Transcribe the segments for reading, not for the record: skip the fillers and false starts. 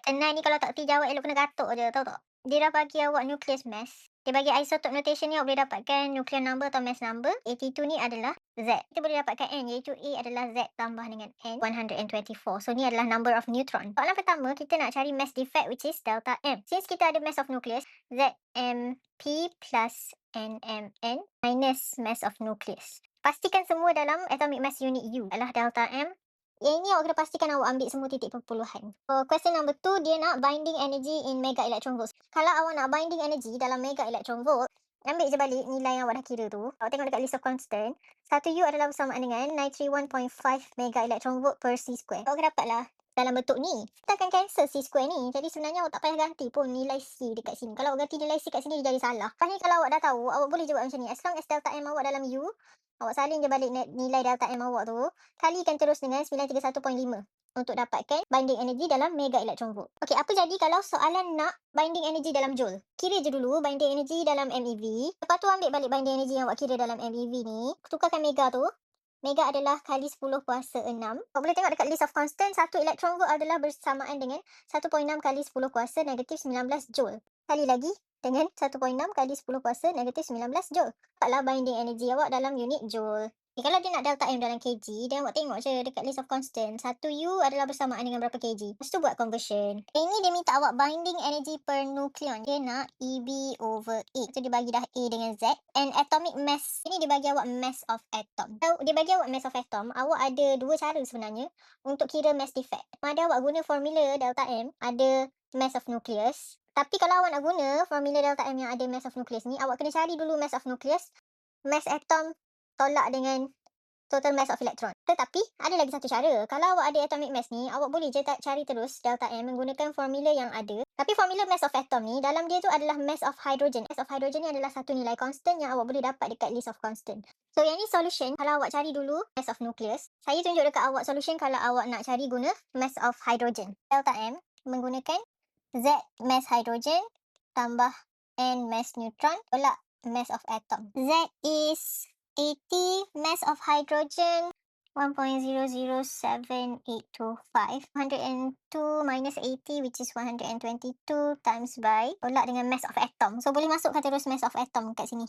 Senang ni kalau tak reti jawab elok kena gatuk je, tahu tak? Dia dah bagi awak nucleus mass. Dia bagi isotope notation ni awak boleh dapatkan nuclear number atau mass number. 82 ni adalah Z. Kita boleh dapatkan N iaitu A adalah Z tambah dengan N 124. So ni adalah number of neutron. Soalan pertama kita nak cari mass defect which is delta M. Since kita ada mass of nucleus, ZMP plus NMN minus mass of nucleus. Pastikan semua dalam atomic mass unit U adalah delta M. Yang ini awak kena pastikan awak ambil semua titik perpuluhan. Question number 2, dia nak binding energy in mega electron volts. Kalau awak nak binding energy dalam mega electron volt, ambil je balik nilai yang awak dah kira tu. Awak tengok dekat list of constant. 1U adalah bersamaan dengan 931.5 mega electron volt per C square. Awak akan dapatlah dalam bentuk ni. Kita akan cancel C square ni. Jadi sebenarnya awak tak payah ganti pun nilai C dekat sini. Kalau awak ganti nilai C kat sini, dia jadi salah. Lepas ni kalau awak dah tahu, awak boleh jawab macam ni. As long as delta M awak dalam U, awak salin je balik nilai delta M awak tu. Kalikan terus dengan 931.5 untuk dapatkan binding energy dalam mega electron volt. Okey, apa jadi kalau soalan nak binding energy dalam joule? Kira je dulu binding energy dalam MeV. Lepas tu ambil balik binding energy yang awak kira dalam MeV ni. Tukarkan mega tu. Mega adalah kali 10 kuasa 6. Awak boleh tengok dekat list of constant, 1 electron volt adalah bersamaan dengan 1.6 kali 10 kuasa negatif 19 joule. Kali lagi dengan 1.6 kali 10 kuasa negatif 19 joule. Dapatlah binding energy awak dalam unit joule. Kalau dia nak delta M dalam kg, dan awak tengok je dekat list of constant, 1U adalah bersamaan dengan berapa kg. Lepas tu buat conversion. Ini dia minta awak binding energy per nucleon. Dia nak EB over A. So dia bagi dah A dengan Z. And atomic mass, ini dia bagi awak mass of atom. So dia bagi awak mass of atom, awak ada dua cara sebenarnya untuk kira mass defect. Ada awak guna formula delta M, ada mass of nucleus. Tapi kalau awak nak guna formula delta M yang ada mass of nucleus ni, awak kena cari dulu mass of nucleus, mass atom tolak dengan total mass of electron. Tetapi ada lagi satu cara. Kalau awak ada atomic mass ni, awak boleh je cari terus delta M menggunakan formula yang ada. Tapi formula mass of atom ni, dalam dia tu adalah mass of hydrogen. Mass of hydrogen ni adalah satu nilai constant yang awak boleh dapat dekat list of constant. So yang ni solution kalau awak cari dulu mass of nucleus. Saya tunjuk dekat awak solution kalau awak nak cari guna mass of hydrogen. Delta M menggunakan Z mass hydrogen tambah N mass neutron tolak mass of atom. Z is 80 mass of hydrogen 1.007825. 102 minus 80 which is 122 times by tolak dengan mass of atom. So boleh masukkan terus mass of atom kat sini.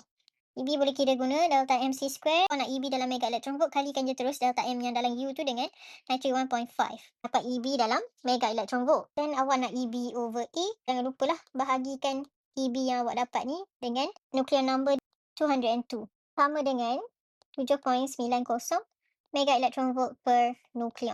EB boleh kira guna delta MC square. Kalau nak EB dalam mega electron volt, kalikan je terus delta M yang dalam U tu dengan 91.5. Dapat EB dalam mega electron volt. Dan awak nak EB over A. Jangan lupalah bahagikan EB yang awak dapat ni dengan nuclear number 202. Sama dengan 7.90 mega electron volt per nucleon.